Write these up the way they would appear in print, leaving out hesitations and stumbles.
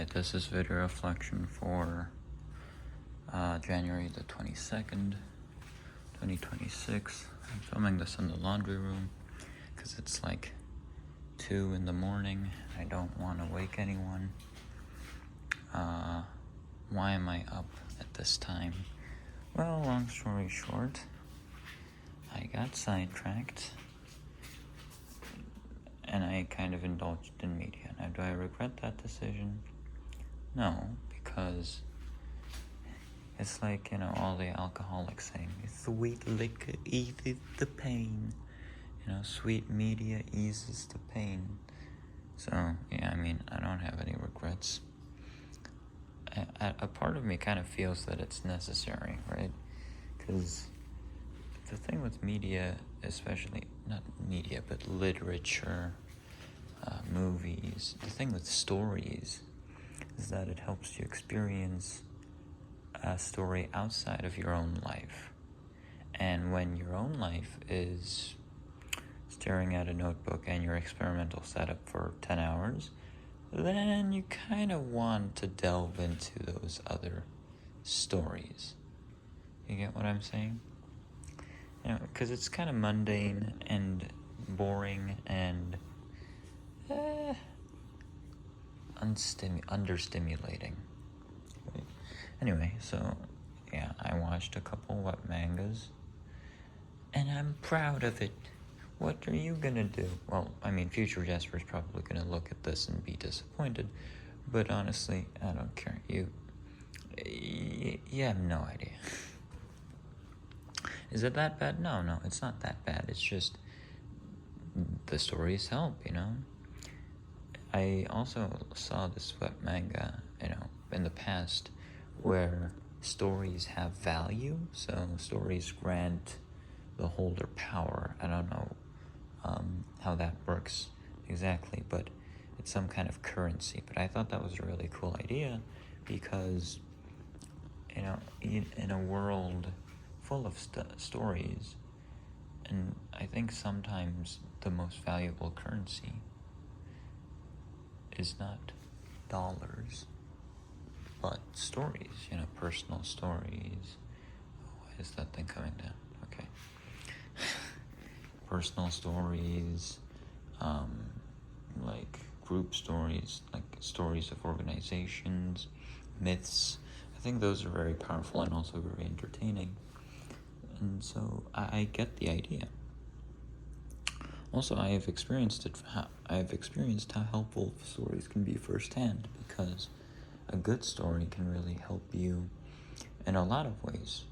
Alright, this is video reflection for January the 22nd, 2026. I'm filming this in the laundry room because it's like 2 in the morning. I don't want to wake anyone. Why am I up at this time? Well, long story short, I got sidetracked and I kind of indulged in media. Now, do I regret that decision? No, because it's like, all the alcoholics saying, sweet liquor eases the pain. Sweet media eases the pain. So, yeah, I don't have any regrets. A part of me kind of feels that it's necessary, right? Because the thing with media, especially, not media, but literature, movies, the thing with stories is that it helps you experience a story outside of your own life. And when your own life is staring at a notebook and your experimental setup for 10 hours, then you kind of want to delve into those other stories. You get what I'm saying? Because it's kind of mundane and boring and understimulating. Right? Anyway, so yeah, I watched a couple wet mangas, and I'm proud of it. What are you gonna do? Well, future Jasper's probably gonna look at this and be disappointed, but honestly, I don't care. You have no idea. Is it that bad? No, it's not that bad. It's just the stories help, I also saw this web manga, in the past where stories have value, so stories grant the holder power. I don't know how that works exactly, but it's some kind of currency. But I thought that was a really cool idea because, in a world full of stories, and I think sometimes the most valuable currency is not dollars, but stories, personal stories. Why is that thing coming down? Okay. Personal stories, like group stories, like stories of organizations, myths. I think those are very powerful and also very entertaining. And so I get the idea. Also, I have experienced how helpful stories can be firsthand, because a good story can really help you in a lot of ways.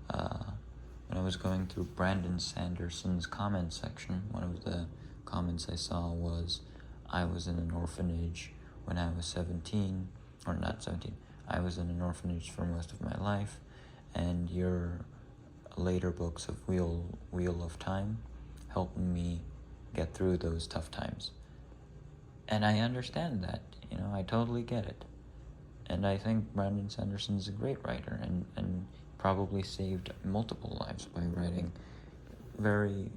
When I was going through Brandon Sanderson's comment section, one of the comments I saw was, I was in an orphanage when I was 17, or not 17, I was in an orphanage for most of my life, and your later books of Wheel of Time helped me get through those tough times. And I understand that, I totally get it. And I think Brandon Sanderson is a great writer, and probably saved multiple lives by writing very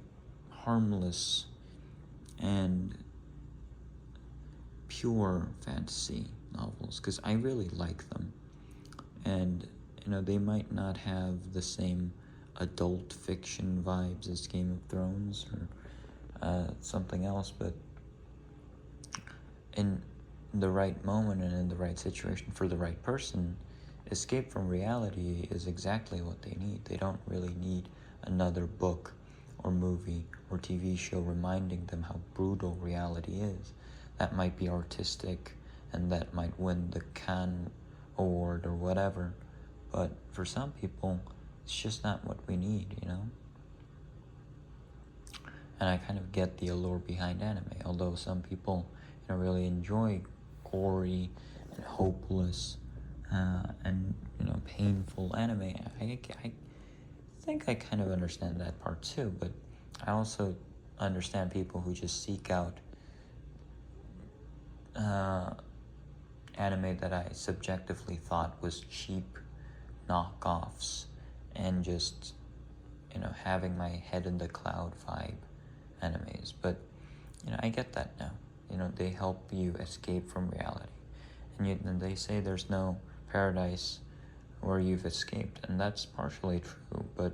harmless and pure fantasy novels, because I really like them. And, they might not have the same adult fiction vibes as Game of Thrones or something else, but in the right moment and in the right situation for the right person, escape from reality is exactly what they need. They don't really need another book or movie or TV show reminding them how brutal reality is. That might be artistic and that might win the Cannes Award or whatever, but for some people, it's just not what we need, And I kind of get the allure behind anime, although some people, really enjoy gory and hopeless and painful anime. I think I kind of understand that part too, but I also understand people who just seek out anime that I subjectively thought was cheap knockoffs and just having my head in the cloud vibe animes. But I get that now. They help you escape from reality. and they say there's no paradise where you've escaped, and that's partially true, but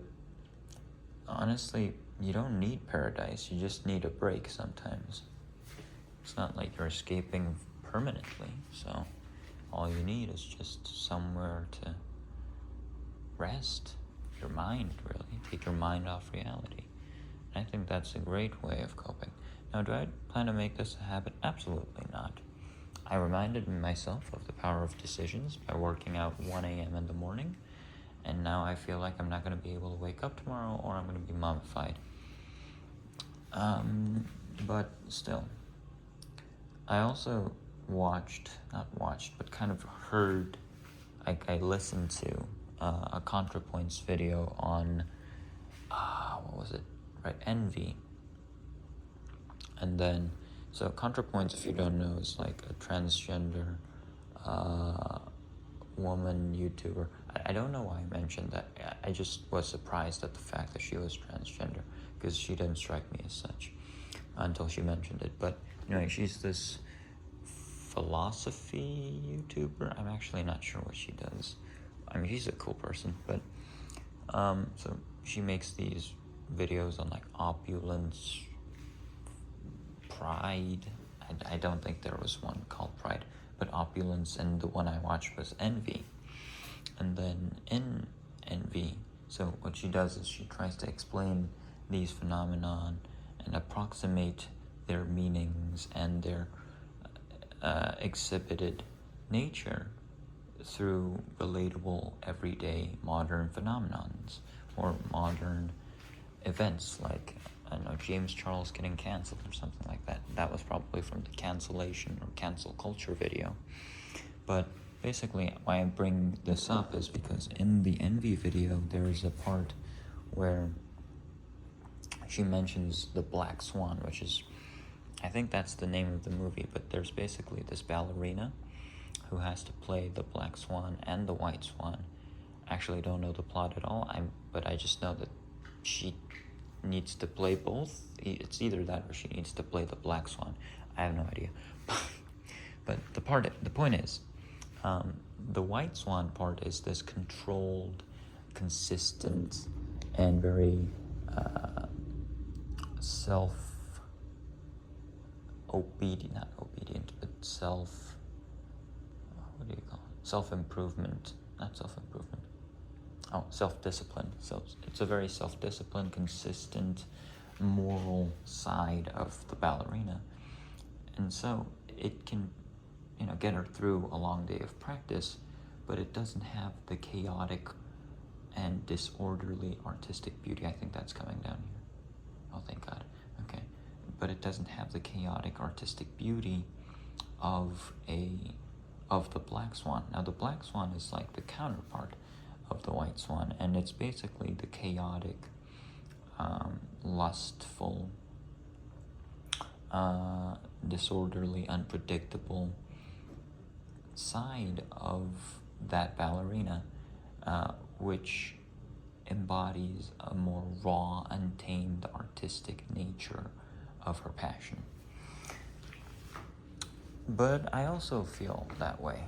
honestly, you don't need paradise, you just need a break sometimes. It's not like you're escaping permanently, so all you need is just somewhere to rest your mind, really. Take your mind off reality. And I think that's a great way of coping. Now, do I plan to make this a habit? Absolutely not. I reminded myself of the power of decisions by working out 1 a.m. in the morning, and now I feel like I'm not going to be able to wake up tomorrow, or I'm going to be mummified. But still, I also but kind of heard, I listened to a ContraPoints video on, envy. And then, so ContraPoints, if you don't know, is like a transgender woman YouTuber. I don't know why I mentioned that. I just was surprised at the fact that she was transgender, because she didn't strike me as such until she mentioned it. But anyway, she's this philosophy YouTuber. I'm actually not sure what she does. I mean, she's a cool person, but so she makes these videos on like opulence, pride. I don't think there was one called pride, but opulence, and the one I watched was envy. And then in envy, so what she does is she tries to explain these phenomenon and approximate their meanings and their exhibited nature through relatable, everyday, modern phenomenons or modern events, like, I don't know, James Charles getting canceled or something like that. That was probably from the cancellation or cancel culture video. But basically, why I bring this up is because in the envy video, there is a part where she mentions the Black Swan, which is, I think that's the name of the movie, but there's basically this ballerina who has to play the Black Swan and the White Swan. Actually, don't know the plot at all, but I just know that she needs to play both. It's either that or she needs to play the Black Swan. I have no idea. But the point is, the White Swan part is this controlled, consistent, and very self-improvement, not self-improvement. Oh, self-discipline. So it's a very self-disciplined, consistent, moral side of the ballerina. And so it can, get her through a long day of practice, but it doesn't have the chaotic and disorderly artistic beauty. I think that's coming down here. Oh, thank God. Okay. But it doesn't have the chaotic artistic beauty of the Black Swan. Now, the Black Swan is like the counterpart of the White Swan, and it's basically the chaotic, lustful, disorderly, unpredictable side of that ballerina, which embodies a more raw, untamed, artistic nature of her passion. But I also feel that way,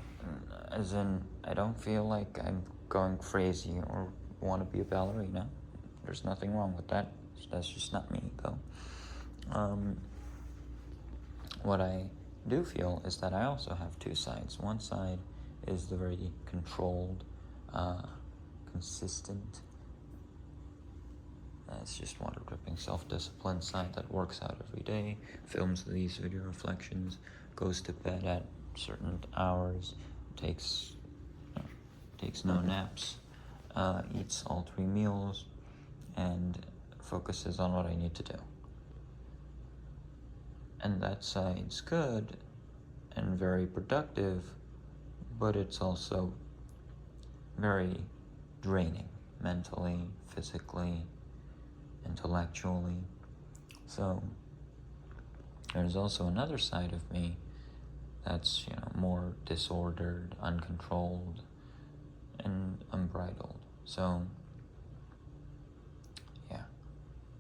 as in, I don't feel like I'm going crazy or want to be a ballerina. There's nothing wrong with that. That's just not me, though. What I do feel is that I also have two sides. One side is the very controlled, consistent, it's just water dripping, self-disciplined side that works out every day, films these video reflections, goes to bed at certain hours, takes no naps, eats all 3 meals, and focuses on what I need to do. And that side's good and very productive, but it's also very draining, mentally, physically, intellectually. So there's also another side of me that's, more disordered, uncontrolled, and unbridled. So, yeah.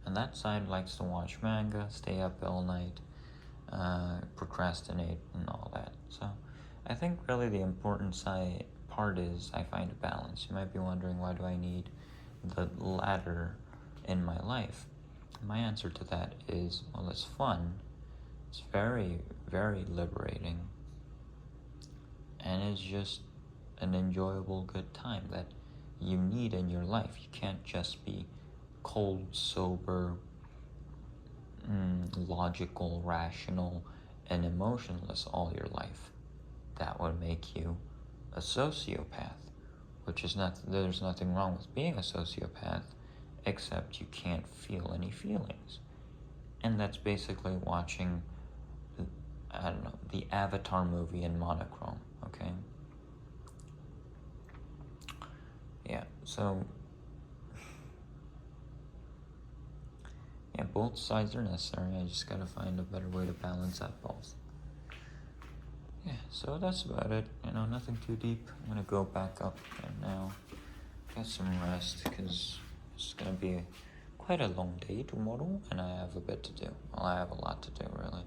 And that side likes to watch manga, stay up all night, procrastinate, and all that. So I think really the important part is I find a balance. You might be wondering, why do I need the latter in my life? My answer to that is, well, it's fun. It's very, very liberating. And it's just an enjoyable good time that you need in your life. You can't just be cold, sober, logical, rational, and emotionless all your life. That would make you a sociopath, which is not, there's nothing wrong with being a sociopath, except you can't feel any feelings. And that's basically watching, I don't know, the Avatar movie in monochrome, okay? Yeah, so, yeah, both sides are necessary. I just gotta find a better way to balance out both. Yeah, so that's about it. Nothing too deep. I'm gonna go back up and now get some rest, because it's gonna be quite a long day tomorrow, and I have a bit to do. Well, I have a lot to do, really.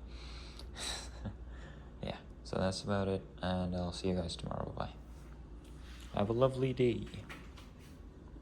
Yeah, so that's about it, and I'll see you guys tomorrow. Bye. Have a lovely day.